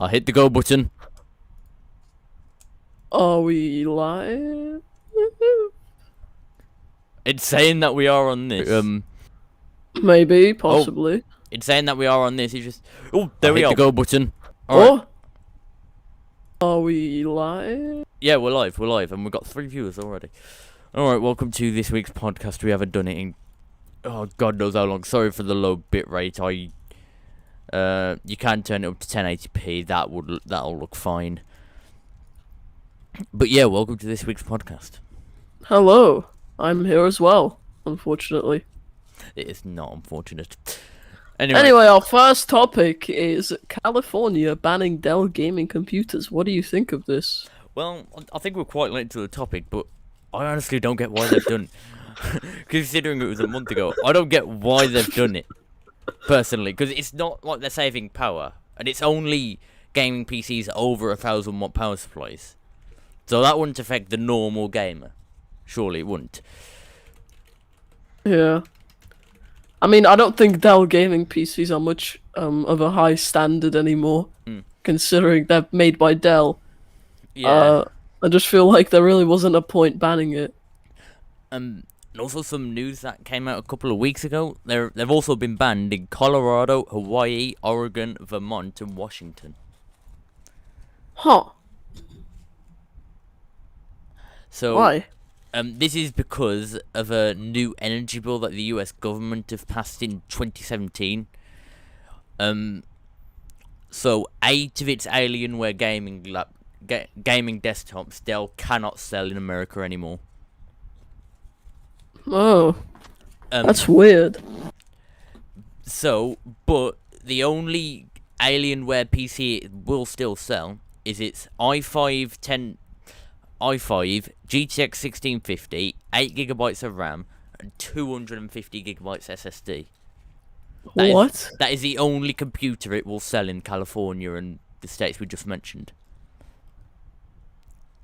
I hit the go button. Are we live? It's saying that we are on this. Maybe, Oh, possibly. it's saying that we are on this. It's just. Oh, there we hit are. the Go button. All right. Oh, are we live? Yeah, we're live. We're live, and we've got 3 viewers already. All right. Welcome to this week's podcast. We haven't done it in God knows how long. Sorry for the low bit rate. You can turn it up to 1080p. That'll look fine. But yeah, welcome to this week's podcast. Hello, I'm here as well, unfortunately. It is not unfortunate. Anyway, our first topic is California banning Dell gaming computers. What do you think of this? Well, I think we're quite late to the topic, but I honestly don't get why they've done. Considering it was a month ago, I don't get why they've done it. Personally, because it's not like they're saving power, and it's only gaming PCs over 1,000 watt power supplies. So that wouldn't affect the normal gamer. Surely it wouldn't. Yeah. I mean, I don't think Dell gaming PCs are much of a high standard anymore, considering they're made by Dell. Yeah. I just feel like there really wasn't a point banning it. And also some news that came out a couple of weeks ago. They've also been banned in Colorado, Hawaii, Oregon, Vermont, and Washington. Huh. So Why? This is because of a new energy bill that the US government have passed in 2017. So 8 of its Alienware gaming desktops Dell cannot sell in America anymore. Oh, that's weird. So, but the only Alienware PC it will still sell is its i5 GTX 1650, 8GB of RAM, and 250GB SSD. What? That is the only computer it will sell in California and the states we just mentioned.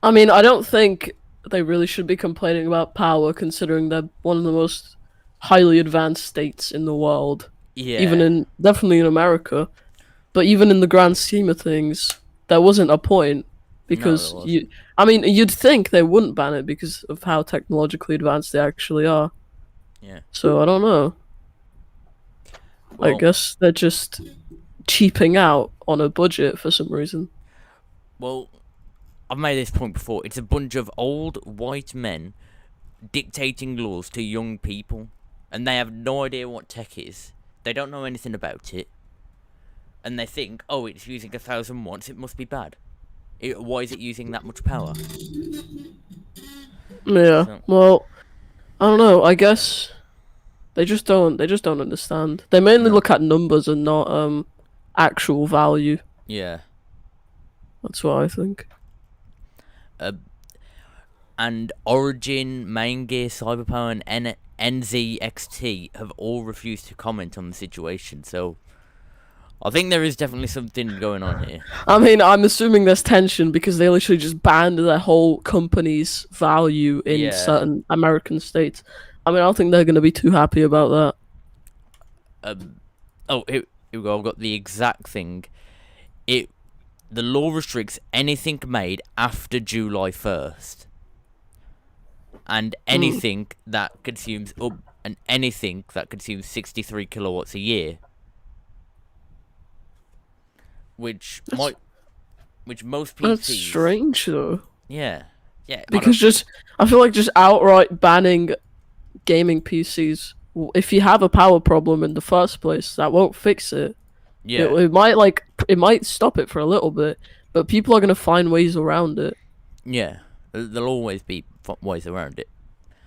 I mean, I don't think they really should be complaining about power, considering they're one of the most highly advanced states in the world. Yeah. Definitely in America, but even in the grand scheme of things, there wasn't a point because you'd think they wouldn't ban it because of how technologically advanced they actually are. Yeah. So I don't know. Well, I guess they're just cheaping out on a budget for some reason. Well, I've made this point before. It's a bunch of old white men dictating laws to young people, and they have no idea what tech is. They don't know anything about it, and they think, oh, it's using 1,000 watts, it must be bad. Why is it using that much power? Yeah. So, Well, I don't know. I guess they just don't understand. They mainly look at numbers and not actual value. yeah. That's what I think. And Origin, Main Gear, Cyberpower, and NZXT have all refused to comment on the situation, so I think there is definitely something going on here. I mean, I'm assuming there's tension because they literally just banned their whole company's value in certain American states. I mean, I don't think they're going to be too happy about that. Here we go. I've got the exact thing. The law restricts anything made after July 1st. And anything that consumes anything that consumes 63 kilowatts a year. Which most PCs. That's strange, though. Yeah. Because I feel like just outright banning gaming PCs. If you have a power problem in the first place, that won't fix it. Yeah. It might stop it for a little bit, but people are gonna find ways around it. Yeah. There'll always be ways around it.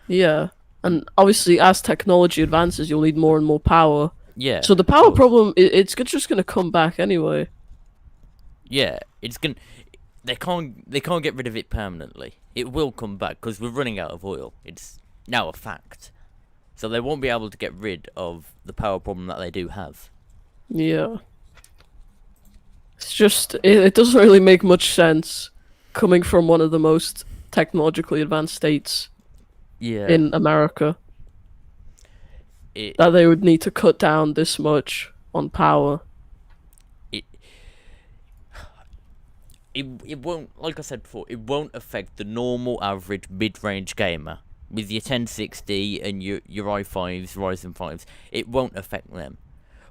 Yeah, and obviously as technology advances, you'll need more and more power. Yeah. So the power problem, it's just gonna come back anyway. Yeah, they can't get rid of it permanently. It will come back because we're running out of oil. It's now a fact. So they won't be able to get rid of the power problem that they do have. Yeah. It's just it doesn't really make much sense coming from one of the most technologically advanced states in America that they would need to cut down this much on power. it won't, like I said before, it won't affect the normal average mid-range gamer with your 1060 and your i5s, Ryzen 5s. It won't affect them.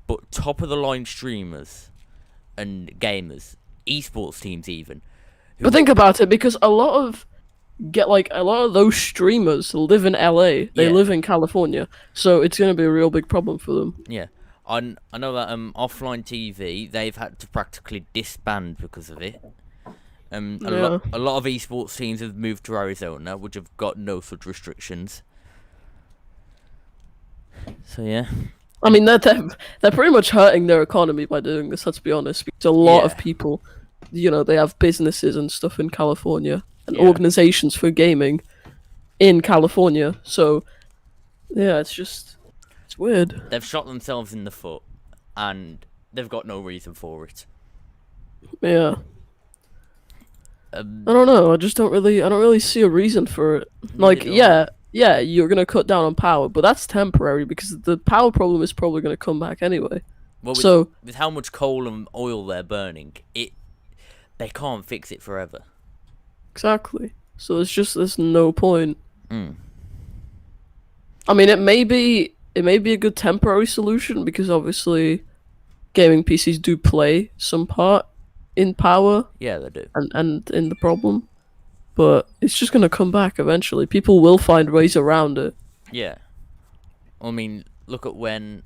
But top of the line streamers and gamers, esports teams even. But think about it, because a lot of those streamers live in LA. They Yeah. live in California, so it's gonna be a real big problem for them. Yeah. I know that offline TV, they've had to practically disband because of it. A lot of esports teams have moved to Arizona, which have got no such restrictions. So yeah. I mean, they're pretty much hurting their economy by doing this. Let's be honest, because a lot of people, they have businesses and stuff in California and organizations for gaming in California. So yeah, it's weird. They've shot themselves in the foot, and they've got no reason for it. Yeah. I don't know. I don't really see a reason for it. Like, yeah, you're gonna cut down on power, but that's temporary because the power problem is probably gonna come back anyway. Well, with how much coal and oil they're burning, they can't fix it forever. Exactly. So there's no point. Mm. I mean, it may be a good temporary solution because obviously, gaming PCs do play some part in power. Yeah, they do. And in the problem, but it's just gonna come back eventually. People will find ways around it. Yeah. I mean, look at when,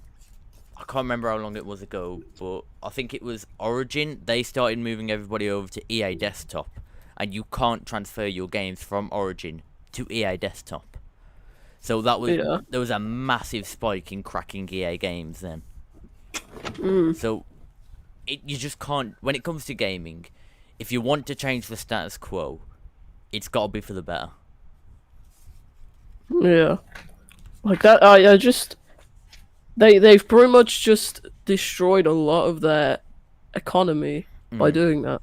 I can't remember how long it was ago, but I think it was Origin. They started moving everybody over to EA Desktop, and you can't transfer your games from Origin to EA Desktop. So there was a massive spike in cracking EA games then. So you just can't, when it comes to gaming, if you want to change the status quo, it's got to be for the better. Yeah, like that. They've pretty much just destroyed a lot of their economy by doing that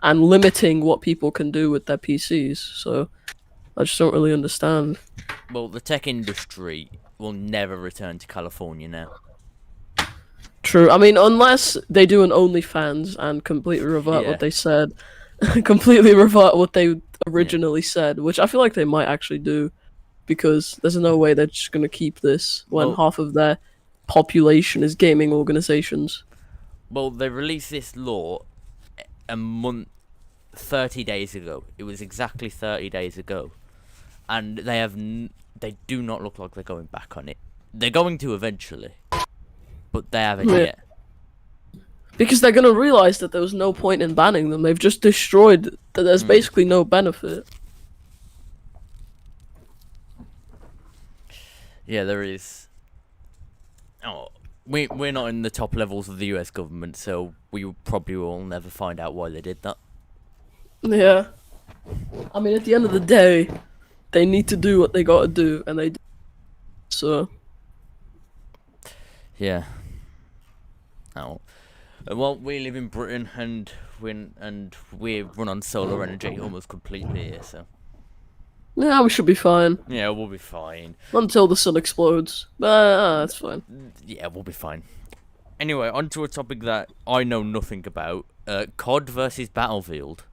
and limiting what people can do with their PCs. So I just don't really understand. Well, the tech industry will never return to California now. True. I mean, unless they do an OnlyFans and completely revert what they said, completely revert what they originally said, which I feel like they might actually do, because there's no way they're just gonna keep this when half of their population is gaming organizations. Well, they released this law 30 days ago. It was exactly 30 days ago, and they do not look like they're going back on it. They're going to eventually, but they haven't yet. Because they're gonna realize that there was no point in banning them. They've just destroyed that. There's basically no benefit. Yeah, there is. Oh, we're not in the top levels of the US government, so we probably will never find out why they did that. Yeah. I mean, at the end of the day, they need to do what they gotta do, and they do. So. Yeah. Oh. Well, we live in Britain, and we run on solar energy almost completely here, so. Yeah, we should be fine. Yeah, we'll be fine. Until the sun explodes. That's fine. Yeah, we'll be fine. Anyway, on to a topic that I know nothing about. COD versus Battlefield.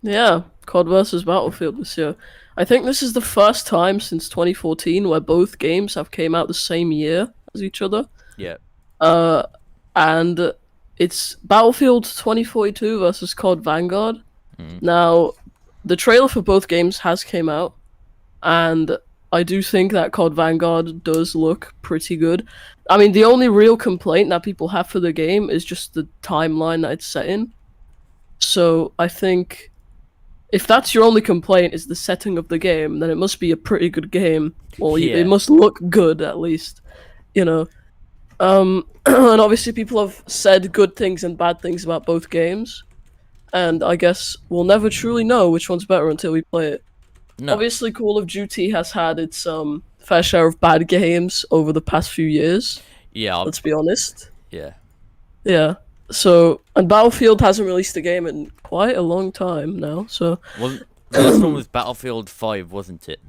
Yeah, COD versus Battlefield this year. I think this is the first time since 2014 where both games have came out the same year as each other. Yeah. And it's Battlefield 2042 versus COD Vanguard. Now, the trailer for both games has came out, and I do think that COD Vanguard does look pretty good. I mean, the only real complaint that people have for the game is just the timeline that it's set in. So I think if that's your only complaint is the setting of the game, then it must be a pretty good game. Well, it must look good at least, you know. And obviously people have said good things and bad things about both games, and I guess we'll never truly know which one's better until we play it. No. Obviously, Call of Duty has had its fair share of bad games over the past few years. Yeah. Let's be honest. Yeah. Yeah. So, and Battlefield hasn't released a game in quite a long time now, so... Well, the last one was Battlefield 5, wasn't it?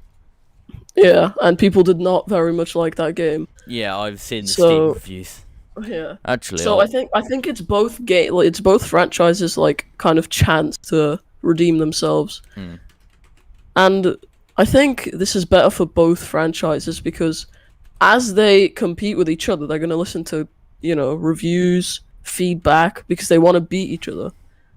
Yeah, and people did not very much like that game. Yeah, I've seen the Steam reviews. Yeah. Actually, So I think it's both it's both franchises like kind of chance to redeem themselves. Hmm. And I think this is better for both franchises because as they compete with each other, they're going to listen to, reviews, feedback because they want to beat each other.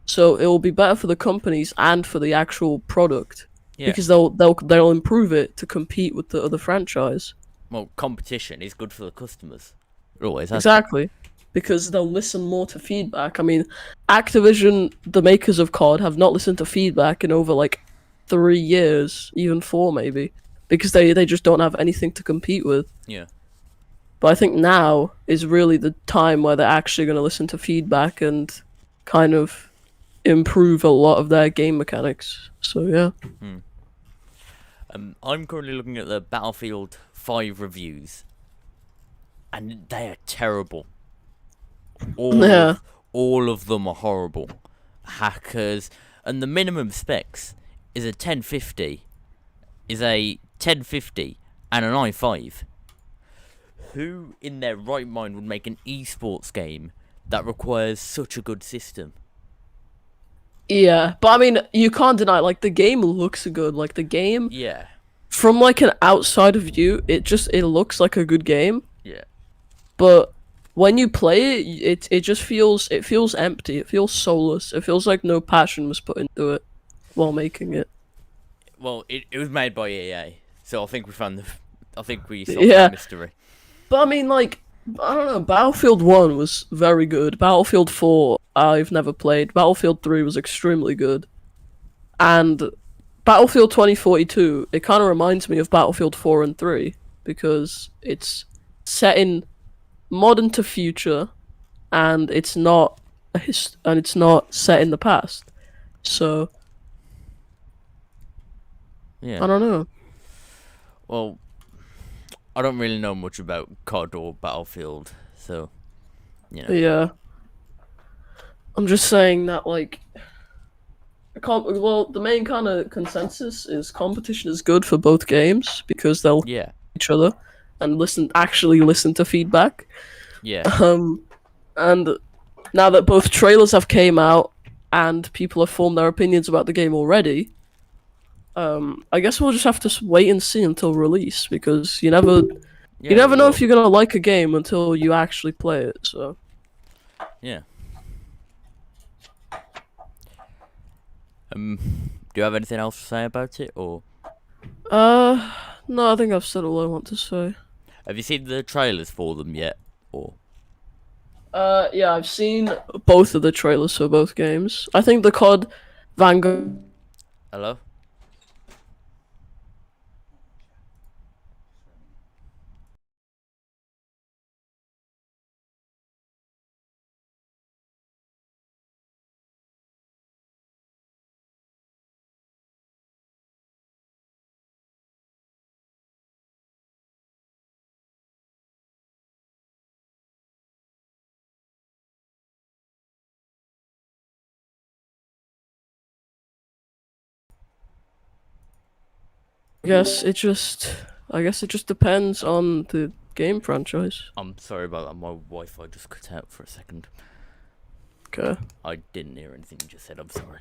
So it will be better for the companies and for the actual product Yeah. because they'll improve it to compete with the other franchise. Well, competition is good for the customers. It always has been. Exactly. Because they'll listen more to feedback. I mean, Activision, the makers of COD, have not listened to feedback in over like 3 years, even four maybe, because they just don't have anything to compete with. Yeah. But I think now is really the time where they're actually going to listen to feedback and kind of improve a lot of their game mechanics. So yeah. Hmm. I'm currently looking at the Battlefield 5 reviews, and they are terrible. All Yeah. of all of them are horrible. Hackers, and the minimum specs is a 1050, and an i5. Who in their right mind would make an esports game that requires such a good system? Yeah, but I mean, you can't deny like the game looks good. Like the game Yeah, from like an outside view, it looks like a good game, yeah. but when you play it, it just feels empty. It feels soulless. It feels like no passion was put into it while making it. Well, it was made by EA, so I think we solved that Yeah, mystery. but I mean, like I don't know. Battlefield 1 was very good. Battlefield 4 I've never played. Battlefield 3 was extremely good, and Battlefield 2042 it kind of reminds me of Battlefield 4 and 3 because it's set in modern to future and it's not set in the past. So Yeah. I don't know. Well, I don't really know much about COD or Battlefield, so you know. Yeah, I'm just saying that like, well, the main kind of consensus is competition is good for both games because they'll Yeah. each other and actually listen to feedback. Yeah. Um, and now that both trailers have came out and people have formed their opinions about the game already, I guess we'll just have to wait and see until release because you Yeah, we never know will. if you're gonna like a game until you actually play it. So Yeah. Do you have anything else to say about it, or uh, no, I think I've said all I want to say. have you seen the trailers for them yet? Or Yeah, I've seen both of the trailers for both games. I think the COD Vanguard. hello? I guess it just depends on the game franchise. I'm sorry about that. My Wi-Fi just cut out for a second. Okay. I didn't hear anything you just said. I'm sorry.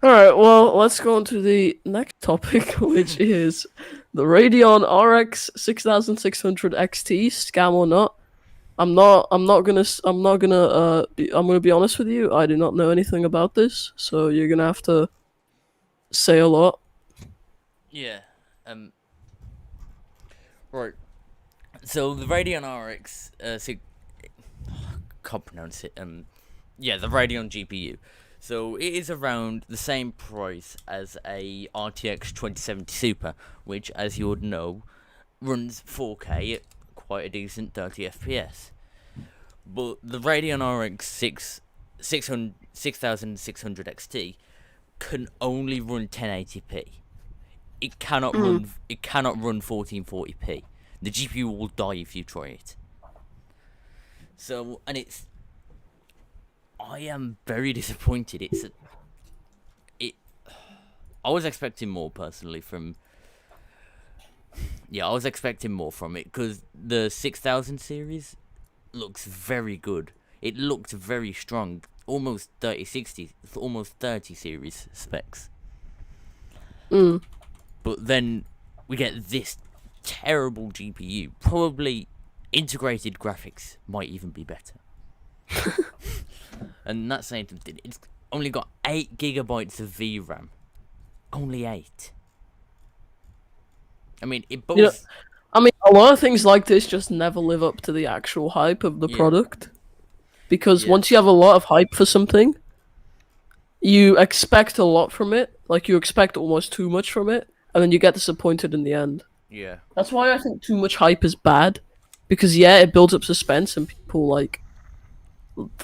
All right. Well, let's go on to the next topic, which is the Radeon RX 6600 XT scam or not. I'm not gonna. I'm not gonna. I'm gonna be honest with you. I do not know anything about this, so you're gonna have to say a lot. Yeah. Right. So the Radeon RX, can't pronounce it. Yeah, the Radeon GPU. So it is around the same price as a RTX 2070 Super, which, as you would know, runs 4K at quite a decent 30 FPS. But the Radeon RX 6600 XT can only run 1080p. It cannot Mm. run. It cannot run 1440p. The GPU will die if you try it. So, and it's. I am very disappointed. It. I was expecting more personally from. Yeah, I was expecting more from it because the 6000 series looks very good. It looked very strong. Almost 3060, almost 30 series specs. Mm. But then we get this terrible GPU. Probably integrated graphics might even be better. And that's saying something. It's only got 8 gigabytes of VRAM. Only 8. I mean, it both. You know, I mean, a lot of things like this just never live up to the actual hype of the Yeah. product. Because Yeah. once you have a lot of hype for something, you expect a lot from it. Like, you expect almost too much from it, and then you get disappointed in the end. Yeah. That's why I think too much hype is bad. Because, yeah, it builds up suspense and people, like,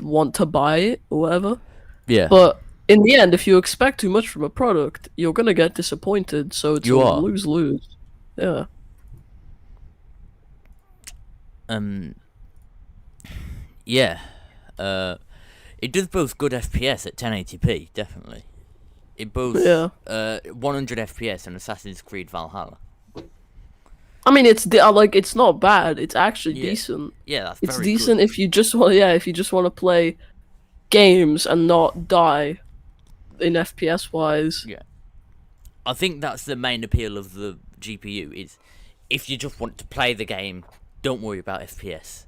want to buy it or whatever. Yeah. But in the end, if you expect too much from a product, you're gonna get disappointed. So it's You a are. lose-lose. Yeah. Yeah. It does boast good FPS at 1080p, definitely. It boasts Yeah. 100 FPS on Assassin's Creed Valhalla. I mean, it's not bad. It's actually Yeah. decent. Yeah, that's It's very decent good. if you just want, if you just want to play games and not die in FPS wise. Yeah. I think that's the main appeal of the GPU is if you just want to play the game, don't worry about FPS.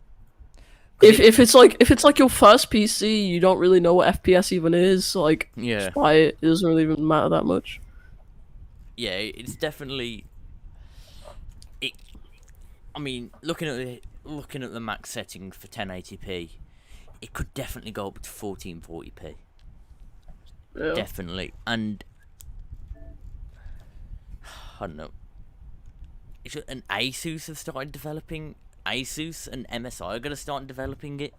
If it's like your first PC, you don't really know what FPS even is. Like, Yeah. just buy it. It doesn't really even matter that much. Yeah, it's definitely. I mean, looking at the max settings for 1080p, it could definitely go up to 1440p. Yeah. Definitely, and I don't know. An Asus have started developing. Asus and MSI are gonna start developing it,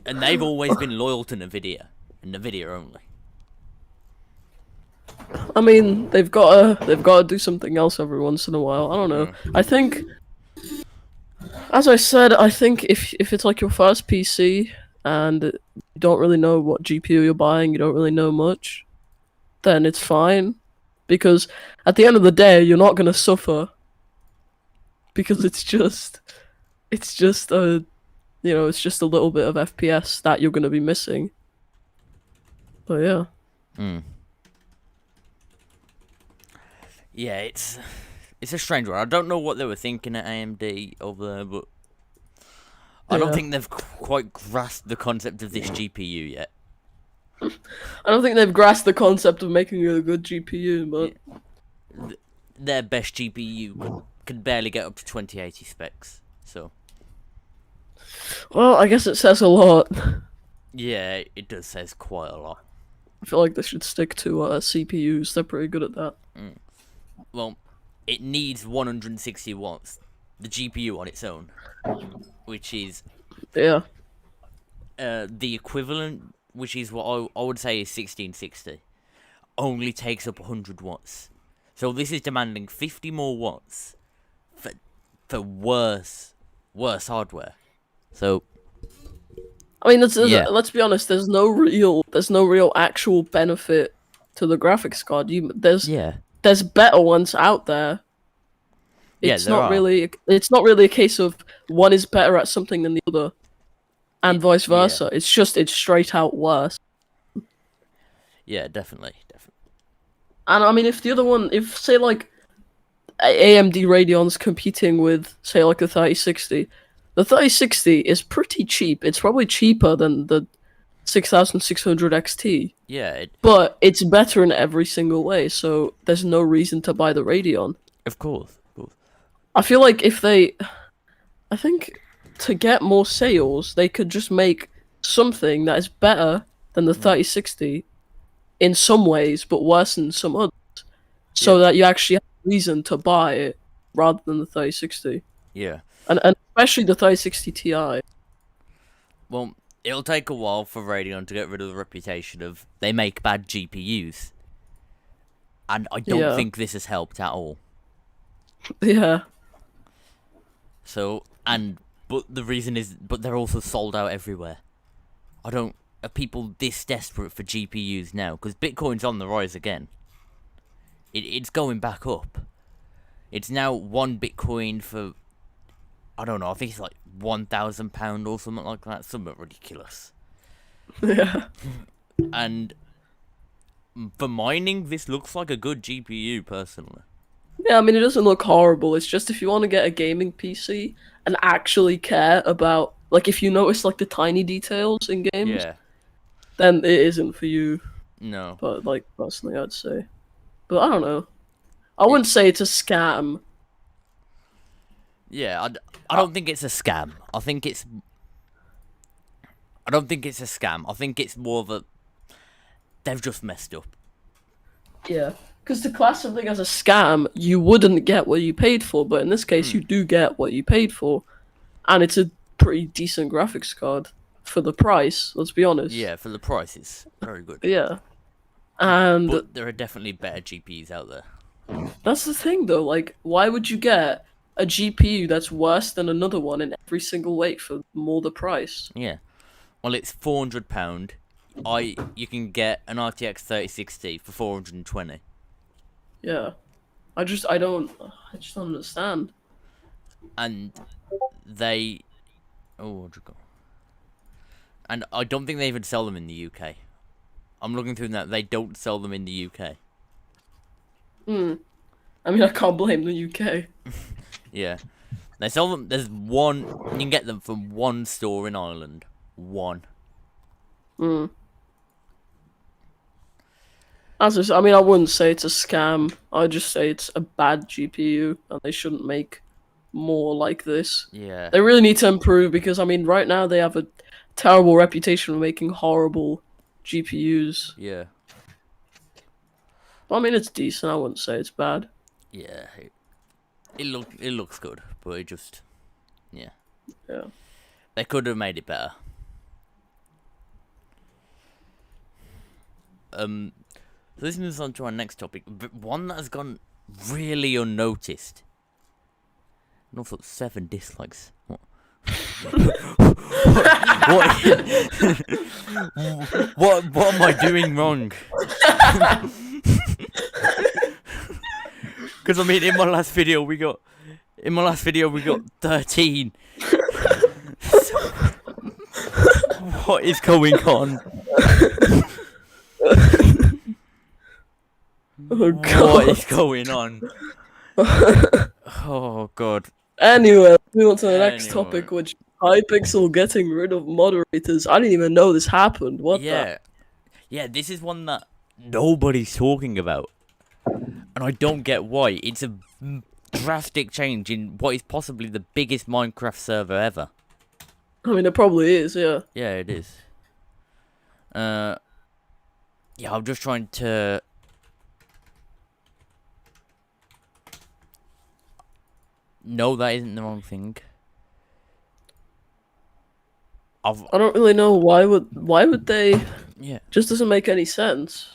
and they've always been loyal to Nvidia and Nvidia only. I mean, they've got to do something else every once in a while. I don't know. I think, as I said, I think if it's like your first PC and you don't really know what GPU you're buying, you don't really know much, then it's fine, because at the end of the day, you're not gonna suffer. Because it's just a it's just a little bit of FPS that you're gonna be missing. But yeah. Yeah, it's a strange one. I don't know what they were thinking at AMD over there, but I don't think they've quite grasped the concept of this GPU yet. I don't think they've grasped the concept of making a good GPU, but their best GPU could barely get up to 2080 specs. So, well, I guess it says a lot. yeah, it does says quite a lot. I feel like they should stick to CPUs. They're pretty good at that. Well, it needs 160 watts, the GPU on its own, which is Yeah. the equivalent, which is what I would say is 1660, only takes up 100 watts. So this is demanding 50 more watts for worse hardware. So I mean, let's be honest. There's no real actual benefit to the graphics card. There's better ones out there. It's not really a case of one is better at something than the other, and vice versa. Yeah. It's straight out worse. Yeah, definitely. And I mean, if say like AMD Radeon's competing with say like the 3060, the 3060 is pretty cheap. It's probably cheaper than the 6600 XT. Yeah. But it's better in every single way, so there's no reason to buy the Radeon. Of course. I feel like I think to get more sales, they could just make something that is better than the 3060 in some ways, but worse in some others, so that you actually have a reason to buy it rather than the 3060. Yeah. And especially the 3060 Ti. Well, it'll take a while for Radeon to get rid of the reputation of they make bad GPUs. And I don't think this has helped at all. Yeah. So, but the reason is, but they're also sold out everywhere. Are people this desperate for GPUs now? Because Bitcoin's on the rise again. It's going back up. It's now 1 Bitcoin for I don't know. I think it's like £1,000 or something like that. Something ridiculous. Yeah. And for mining, this looks like a good GPU, personally. Yeah, I mean, it doesn't look horrible. It's just if you want to get a gaming PC and actually care about, like, if you notice, like, the tiny details in games, Yeah. then it isn't for you. No. But, like, personally, I'd say. But I don't know. I It, wouldn't say it's a scam. yeah, I Uh, don't think it's a scam. I don't think it's a scam. I think it's more of a... They've just messed up. Yeah. Because to class something as a scam, you wouldn't get what you paid for, but in this case, you do get what you paid for. And it's a pretty decent graphics card for the price, let's be honest. Yeah, for the price, it's very good. Yeah. And But there are definitely better GPUs out there. that's the thing, though. Like, why would you get a GPU that's worse than another one in every single way for more the price? Yeah. Well, it's £400. You can get an RTX 3060 for 420. Yeah. I just don't understand. And they... Oh, what'd you go? And I don't think they even sell them in the UK. I'm looking through that. They don't sell them in the UK. I mean, I can't blame the UK. Yeah. They sell them... There's one... You can get them from one store in Ireland. One. I mean, I wouldn't say it's a scam. I'd just say it's a bad GPU, and they shouldn't make more like this. Yeah. They really need to improve because, I mean, right now they have a terrible reputation for making horrible GPUs. Yeah. But, I mean, it's decent. I wouldn't say it's bad. Yeah. It looks good, but it just... Yeah. Yeah. They could have made it better. So this moves on to our next topic. One that has gone really unnoticed. And also 7 dislikes. What? what am I doing wrong? Because I mean, in my last video we got 13. So, what is going on? Oh, What is God. going on? Oh god. Anyway, let's move on to the next Anyway. topic, which Hypixel getting rid of moderators. I didn't even know this happened. What the? Yeah. Yeah, this is one that nobody's talking about. And I don't get why. It's a drastic change in what is possibly the biggest Minecraft server ever. I mean, it probably is, yeah. Yeah, it is. Yeah, I'm just trying to... No, that isn't the wrong thing. I don't really know why would they? Yeah. Just doesn't make any sense.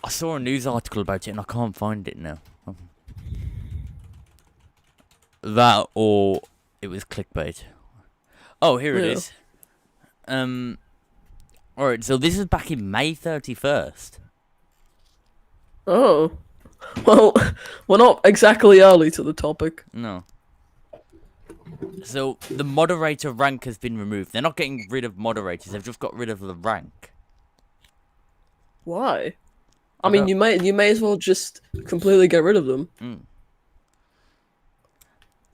I saw a news article about it and I can't find it now. That or it was clickbait. Oh, here it Yeah. is. Alright, so this is back in May 31st. Oh, well, we're not exactly early to the topic. No. So the moderator rank has been removed. They're not getting rid of moderators, they've just got rid of the rank. Why? I mean, you may as well just completely get rid of them.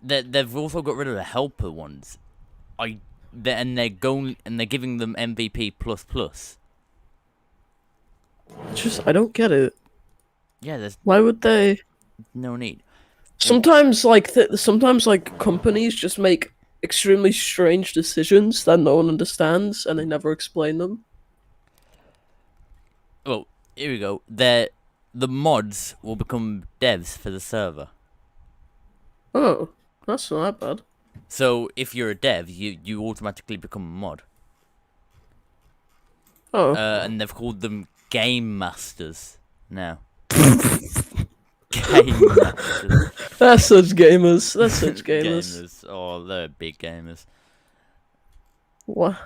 They've also got rid of the helper ones. They're giving them MVP plus. I don't get it. Yeah, there's Why would they? no need. Sometimes, like companies just make extremely strange decisions that no one understands, and they never explain them. Well, here we go. The mods will become devs for the server. Oh, that's not that bad. So if you're a dev, you automatically become a mod. Oh, And they've called them game masters now. Game masters. that's such gamers. That's such gamers. Oh, they're big gamers. What?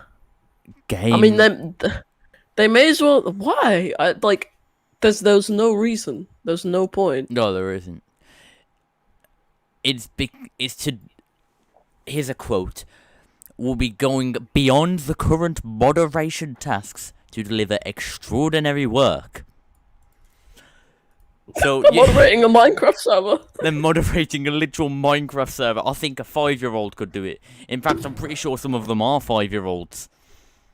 Game. I mean, they may as well. Why? There's no reason. There's no point. No, there isn't. It's here's a quote, will be going beyond the current moderation tasks to deliver extraordinary work. So They're moderating a Minecraft server. they're moderating a literal Minecraft server. I think a 5-year-old could do it. In fact, I'm pretty sure some of them are 5-year-olds.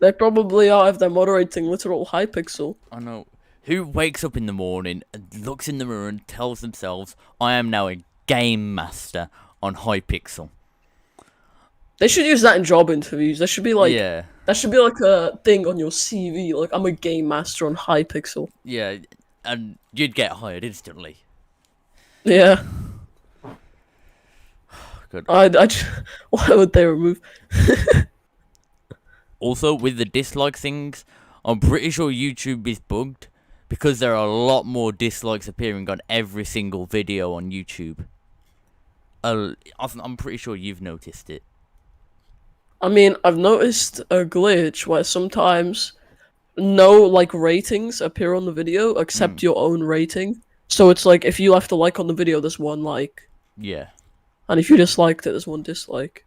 They probably are if they're moderating literal Hypixel. I know. Who wakes up in the morning and looks in the mirror and tells themselves, I am now a game master on Hypixel. They should use that in job interviews. There should be like Yeah. that should be like a thing on your CV. Like, I'm a game master on Hypixel. Yeah, and you'd get hired instantly. Yeah. Good. Why would they remove? Also, with the dislike things, I'm pretty sure YouTube is bugged because there are a lot more dislikes appearing on every single video on YouTube. I'm pretty sure you've noticed it. I mean, I've noticed a glitch where sometimes no like ratings appear on the video except your own rating. So it's like if you left a like on the video, there's one like. Yeah. And if you disliked it, there's one dislike.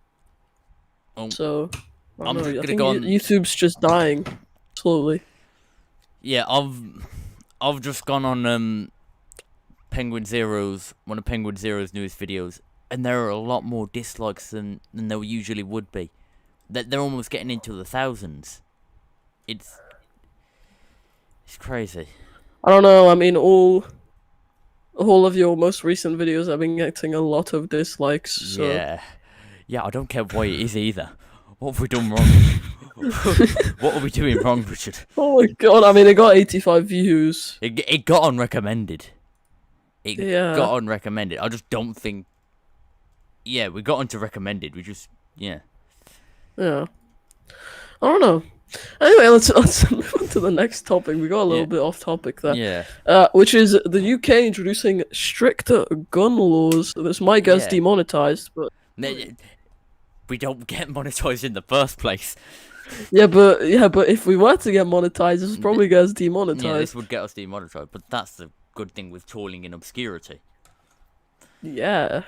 Oh, So I I'm don't know, just I gonna think go on. YouTube's just dying slowly. Yeah, I've just gone on Penguin Zero's one of Penguin Zero's newest videos, and there are a lot more dislikes than there usually would be. They're almost getting into the thousands. It's crazy. I don't know. I mean, all of your most recent videos have been getting a lot of dislikes. So. Yeah. I don't care why it is either. What have we done wrong? What are we doing wrong, Richard? Oh my god! I mean, it got 85 views. It got unrecommended. Yeah. Got unrecommended. I just don't think. Yeah, we got onto recommended. We just Yeah. I don't know. Anyway, let's move on to the next topic. We got a little bit off topic there. Yeah. Which is the UK introducing stricter gun laws. This might get us demonetized, but we don't get monetized in the first place. Yeah, but if we were to get monetized, this would probably get us demonetized. Yeah, this would get us demonetized, but that's the good thing with trawling in obscurity. Yeah.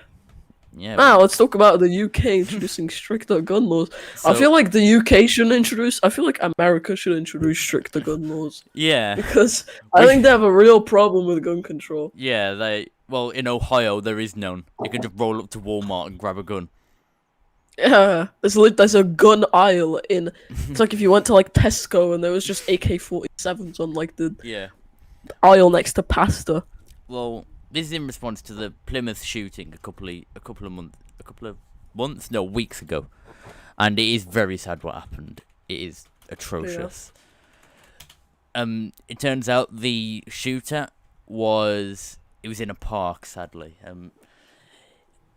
Yeah. Now let's talk about the UK introducing stricter gun laws. So, I feel like the UK shouldn't introduce. I feel like America should introduce stricter gun laws. Yeah. Because I think they have a real problem with gun control. Yeah, well, in Ohio there is none. You can just roll up to Walmart and grab a gun. Yeah, there's a gun aisle in. It's like if you went to like Tesco and there was just AK-47s on like the aisle next to pasta. Well, this is in response to the Plymouth shooting a couple of weeks ago, and it is very sad what happened. It is atrocious. Yeah. It turns out the shooter was in a park. Sadly,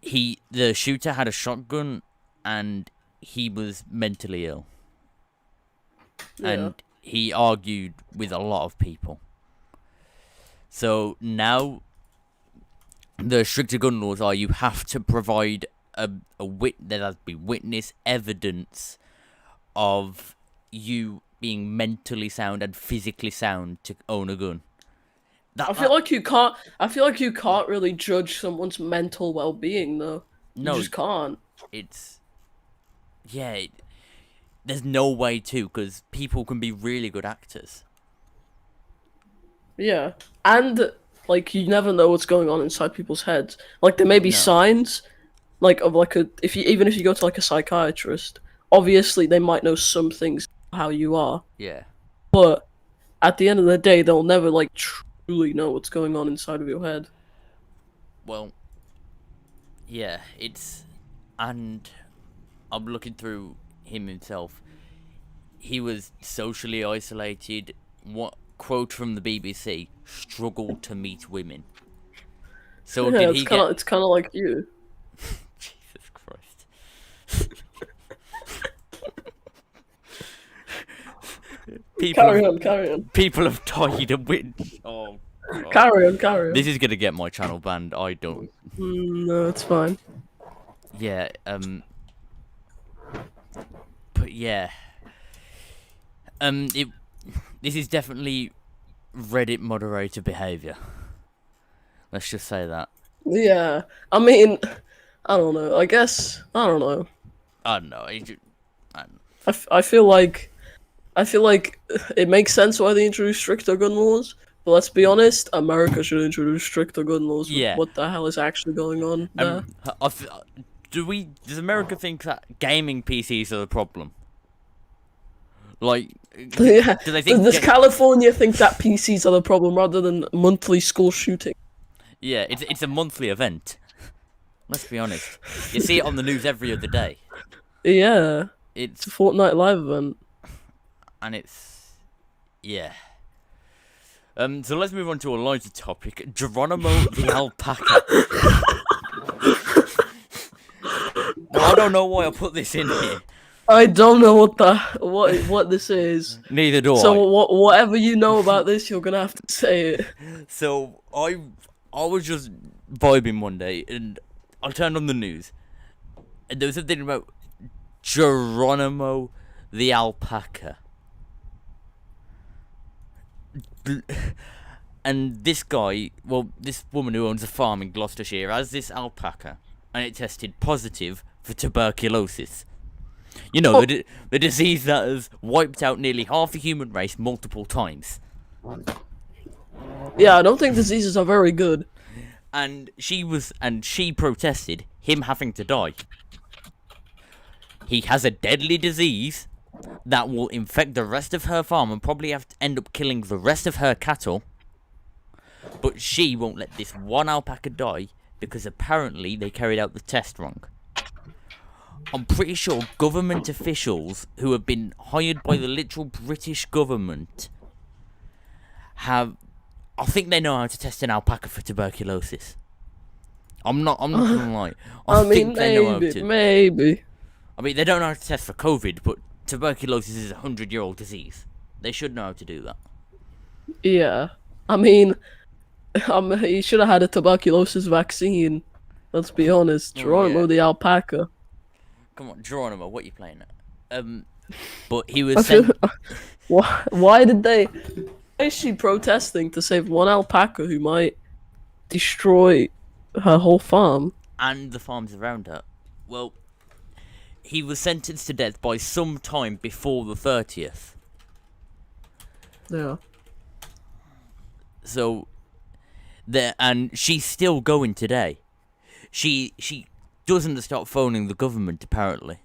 the shooter had a shotgun, and he was mentally ill, and he argued with a lot of people. So now, the stricter gun laws are you have to provide there has to be witness evidence of you being mentally sound and physically sound to own a gun. I feel like you can't really judge someone's mental well-being though. No, you just can't. There's no way to, because people can be really good actors. Yeah, and like you never know what's going on inside people's heads. Like there may be signs, like of like even if you go to like a psychiatrist, obviously they might know some things how you are. Yeah. But at the end of the day, they'll never like truly know what's going on inside of your head. Well, yeah, and I'm looking through him himself. He was socially isolated. What quote from the BBC? Struggled to meet women. So yeah, it's kind of like you. Jesus Christ. Carry on. People have died and witnessed. Oh. God. Carry on. This is gonna get my channel banned. I don't. No, it's fine. Yeah. But yeah. This is definitely Reddit moderator behavior. Let's just say that. Yeah, I mean, I don't know. I guess I don't know. I don't know. I don't I feel like it makes sense why they introduced stricter gun laws. But let's be honest, America should introduce stricter gun laws with Yeah. what the hell is actually going on there. Does America think that gaming PCs are the problem? Like, Yeah. do they think? Does California think that PCs are the problem rather than monthly school shooting? Yeah, it's a monthly event. Let's be honest. You see it on the news every other day. Yeah, it's It's a Fortnite live event. and it's yeah. So let's move on to a lighter topic. Geronimo the alpaca. Now I don't know why I put this in here. I don't know what this is. Neither do So I. whatever you know about this, you're gonna have to say it. So I was just vibing one day and I turned on the news and there was something about Geronimo the alpaca. And this guy, this woman who owns a farm in Gloucestershire has this alpaca and it tested positive for tuberculosis. You know, the disease that has wiped out nearly half the human race multiple times. Yeah, I don't think diseases are very good. And she protested him having to die. He has a deadly disease that will infect the rest of her farm and probably have to end up killing the rest of her cattle. But she won't let this one alpaca die because apparently they carried out the test wrong. I'm pretty sure government officials who have been hired by the literal British government I think they know how to test an alpaca for tuberculosis. I'm not gonna lie. I think they know how to. Maybe. I mean, they don't know how to test for COVID, but tuberculosis is a 100-year-old disease. They should know how to do that. Yeah. I mean, he should have had a tuberculosis vaccine. Let's be honest. Geronimo the alpaca. Come on, Geronimo, what are you playing at? But he was I sent. feel- Why did they? Why is she protesting to save one alpaca who might destroy her whole farm? And the farms around her. Well, he was sentenced to death by some time before the 30th. Yeah. So, and she's still going today. She doesn't stop phoning the government apparently.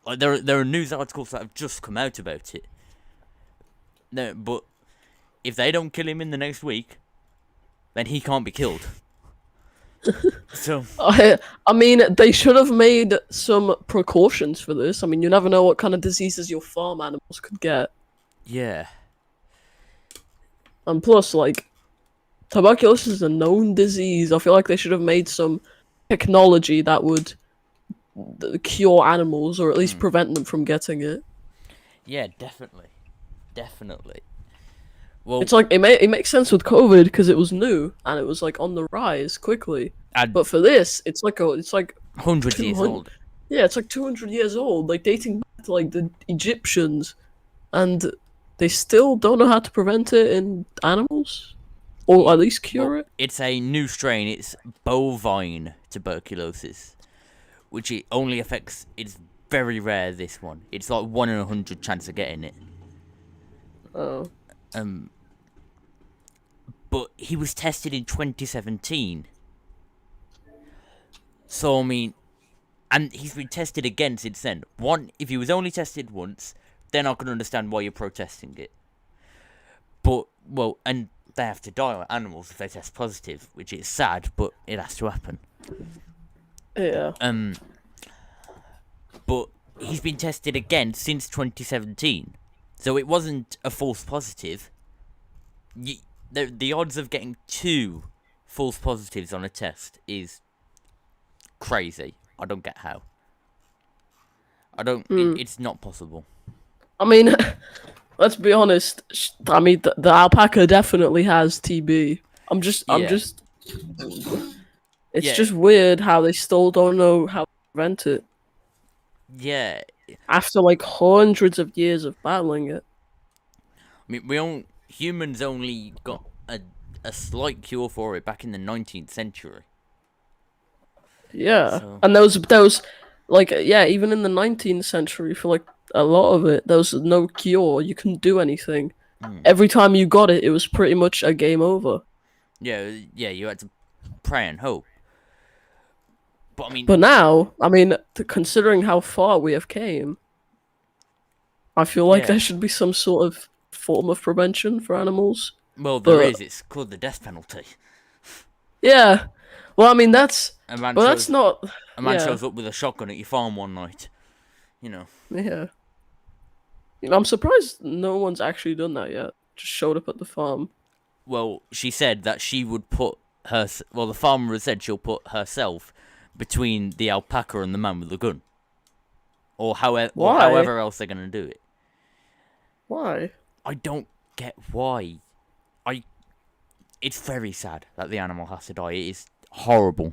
Like there are news articles that have just come out about it. No, but if they don't kill him in the next week, then he can't be killed. So I mean, they should have made some precautions for this. I mean, you never know what kind of diseases your farm animals could get. yeah, And plus, like, tuberculosis is a known disease. I feel like they should have made some technology that would cure animals or at least prevent them from getting it. yeah, definitely. Well, It's like it makes sense with COVID because it was new and it was like on the rise quickly. But for this, it's like hundreds of years 200 old. Yeah, it's like 200 years old, like dating back to like the Egyptians, and they still don't know how to prevent it in animals, or at least cure it. It's a new strain. It's bovine tuberculosis, which it only affects. It's very rare. This one. It's like 1 in 100 chance of getting it. Oh. But he was tested in 2017. So I mean, and he's been tested again since then. If he was only tested once, then I can understand why you're protesting it. But and they have to die on animals if they test positive, which is sad, but it has to happen. Yeah. But he's been tested again since 2017, so it wasn't a false positive. The odds of getting 2 false positives on a test is crazy. I don't get how. I don't. It's not possible. I mean, let's be honest. I mean, the alpaca definitely has TB. It's just weird how they still don't know how to prevent it. Yeah. After like hundreds of years of battling it. I mean, humans only got a slight cure for it back in the 19th century. Yeah, So- and those like yeah, even in the 19th century, for like a lot of it, there was no cure. You couldn't do anything. Hmm. Every time you got it, it was pretty much a game over. Yeah, yeah, you had to pray and hope. But I mean, But now, I mean, considering how far we have came, I feel like yeah. there should be some sort of form of prevention for animals. Well, there But is. It's called the death penalty. yeah, well, I mean that's, A man but that's shows not. a man Yeah, shows up with a shotgun at your farm one night. You know. yeah. I'm surprised no one's actually done that yet. Just showed up at the farm. Well, she said that she would put her. Well, the farmer has said she'll put herself between the alpaca and the man with the gun, or Why? however else they're gonna do it. Why? I don't get why. It's very sad that the animal has to die. It is horrible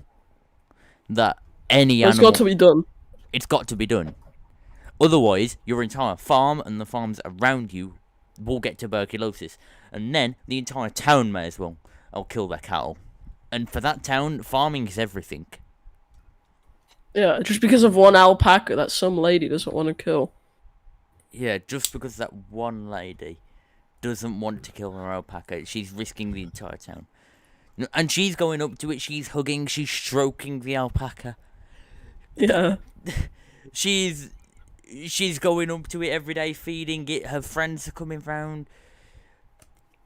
that any It's animal. got to be done. It's got to be done. Otherwise, your entire farm and the farms around you will get tuberculosis, and then the entire town may as well. I'll kill their cattle, and for that town, farming is everything. Yeah, just because of one alpaca that some lady doesn't want to kill. Yeah, just because that one lady doesn't want to kill her alpaca, she's risking the entire town. And she's going up to it, she's hugging, she's stroking the alpaca. Yeah. She's going up to it every day, feeding it. Her friends are coming round.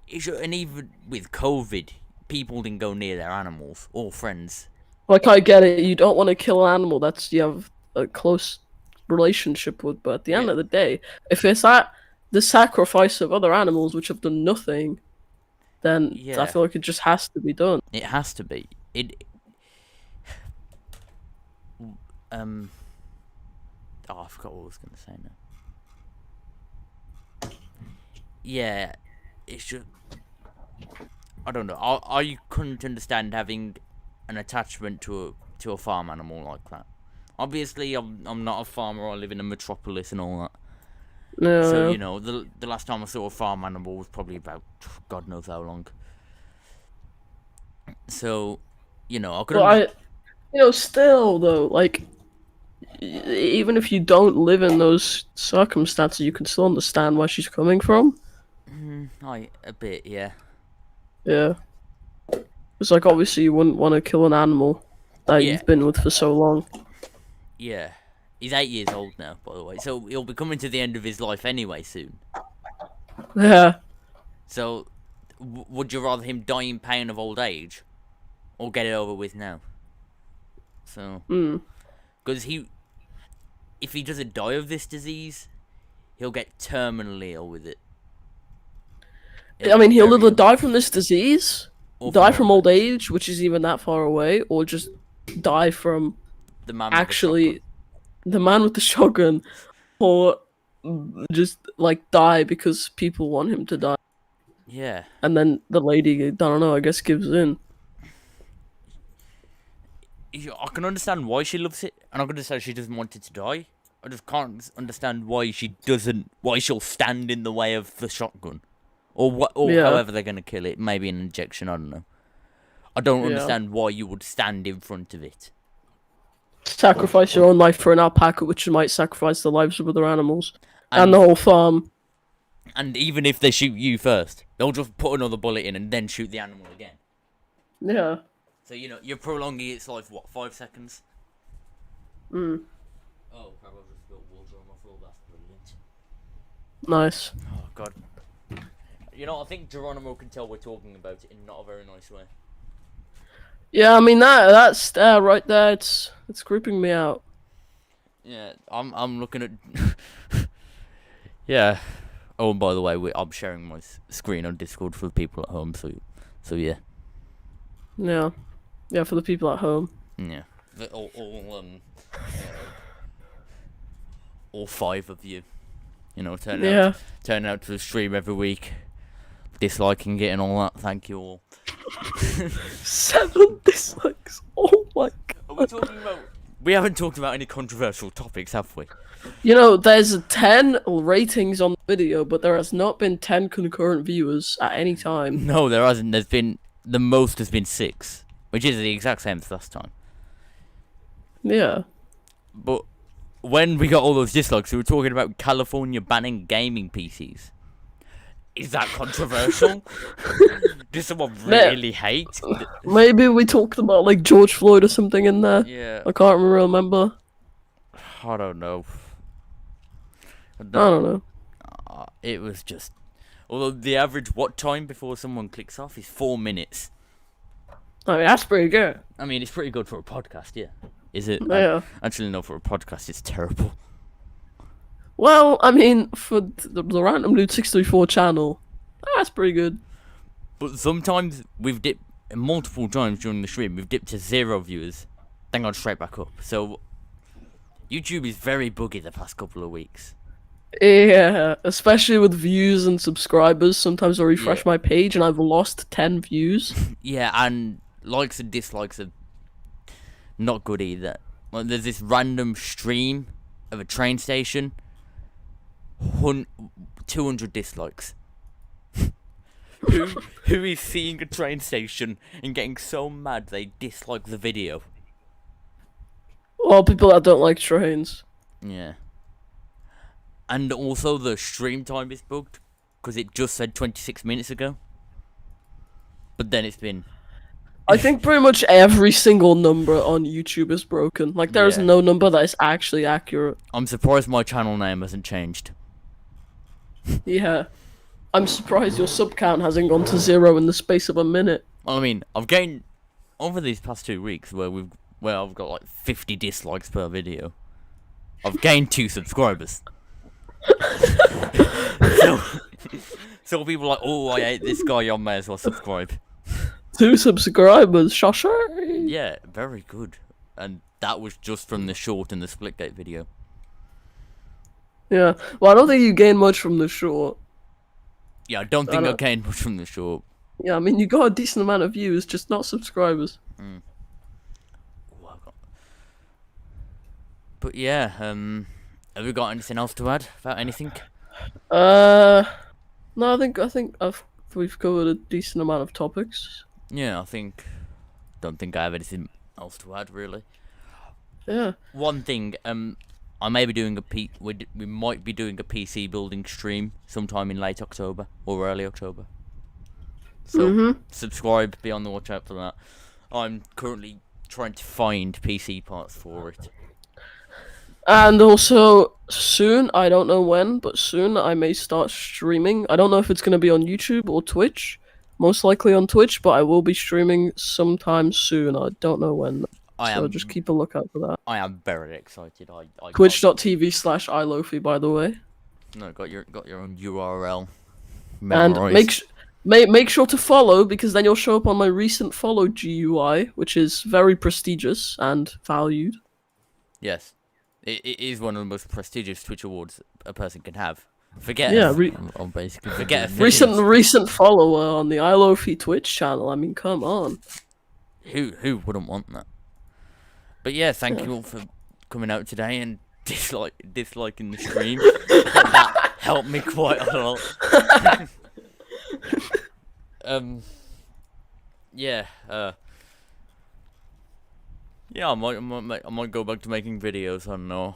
And even with COVID, people didn't go near their animals or friends. Like, I get it, you don't want to kill an animal that's you have a close relationship with, but at the end of the day, if it's at the sacrifice of other animals which have done nothing, then I feel like it just has to be done. It has to be. Oh, I forgot what I was going to say now. Yeah, it's just... I don't know. I couldn't understand having an attachment to a farm animal like that. Obviously, I'm not a farmer. I live in a metropolis and all that. No. So you know, the last time I saw a farm animal was probably about God knows how long. So, you know, I could. Still though, like, even if you don't live in those circumstances, you can still understand where she's coming from. A bit, yeah. Yeah. It's like, obviously you wouldn't want to kill an animal that you've been with for so long. Yeah. He's 8 years old now, by the way, so he'll be coming to the end of his life anyway soon. Yeah. So, would you rather him die in pain of old age, or get it over with now? So, because if he doesn't die of this disease, he'll get terminally ill with it. I mean, he'll either die from this disease, or die from old age, which is even that far away, or just die from the man the man with the shotgun, or just like die because people want him to die. Yeah. And then the lady, I don't know, I guess gives in. I can understand why she loves it, and I can understand she doesn't want it to die. I just can't understand why she'll stand in the way of the shotgun. Or however they're going to kill it. Maybe an injection, I don't know. I don't understand why you would stand in front of it. Sacrifice your own life for an alpaca, which might sacrifice the lives of other animals. And the whole farm. And even if they shoot you first, they'll just put another bullet in and then shoot the animal again. Yeah. So, you know, you're prolonging its life, what, 5 seconds? Oh, crap, I've just spilled water on my floor, that's brilliant. Nice. Oh, God. You know, I think Geronimo can tell we're talking about it in not a very nice way. Yeah, I mean that's right there. It's creeping me out. Yeah, I'm looking at. Yeah. Oh, and by the way, I'm sharing my screen on Discord for the people at home. So yeah. Yeah, yeah, for the people at home. Yeah, all 5 of you. You know, turning out to stream every week, disliking it and all that. Thank you all. 7 dislikes. Oh my god. We haven't talked about any controversial topics, have we? You know, there's 10 ratings on the video, but there has not been 10 concurrent viewers at any time. No, there hasn't. The most has been 6, which is the exact same as last time. Yeah. But when we got all those dislikes, we were talking about California banning gaming PCs. Is that controversial? Does someone really hate? Maybe we talked about like George Floyd or something in there. Yeah. I can't remember. I don't know. I don't know. It was just. Although the average watch time before someone clicks off is 4 minutes. I mean, that's pretty good. I mean, it's pretty good for a podcast, yeah. Is it? Yeah. Actually, no, for a podcast, it's terrible. Well, I mean, for the Random Dude 634 channel, that's pretty good. But sometimes we've dipped multiple times during the stream. We've dipped to 0 viewers, then gone straight back up. So YouTube is very buggy the past couple of weeks. Yeah, especially with views and subscribers. Sometimes I refresh my page and I've lost 10 views. Yeah, and likes and dislikes are not good either. Like, there's this random stream of a train station, 200 dislikes. Who is seeing a train station and getting so mad they dislike the video? Well, people that don't like trains. Yeah. And also the stream time is bugged, because it just said 26 minutes ago. But then it's been... I think pretty much every single number on YouTube is broken. Like, there is no number that is actually accurate. I'm surprised my channel name hasn't changed. Yeah. I'm surprised your sub count hasn't gone to 0 in the space of a minute. I mean, I've gained... Over these past 2 weeks, where I've got like 50 dislikes per video, I've gained 2 subscribers. so people are like, oh, I hate this guy, I may as well subscribe. 2 subscribers, shashay. Yeah, very good. And that was just from the short and the Splitgate video. Yeah, well, I don't think you gained much from the short. Yeah, I don't think I gained much from the short. Yeah, I mean, you got a decent amount of views, just not subscribers. Mm. But yeah, have we got anything else to add about anything? No, I think we've covered a decent amount of topics. Yeah, don't think I have anything else to add really. Yeah. One thing, I may be doing we might be doing a PC building stream sometime in late October or early October. So subscribe, be on the watch out for that. I'm currently trying to find PC parts for it. And also, soon, I don't know when, but soon I may start streaming. I don't know if it's going to be on YouTube or Twitch. Most likely on Twitch, but I will be streaming sometime soon. I don't know when. So just keep a lookout for that. I am very excited. Twitch.tv/iLofi, by the way. No, got your own URL. Memorized. And make sure to follow, because then you'll show up on my recent follow GUI, which is very prestigious and valued. Yes. It is one of the most prestigious Twitch awards a person can have. Forget recent follower on the iLofi Twitch channel. I mean, come on. Who wouldn't want that? But yeah, thank you all for coming out today and disliking the stream. That helped me quite a lot. Yeah, I might go back to making videos. I don't know.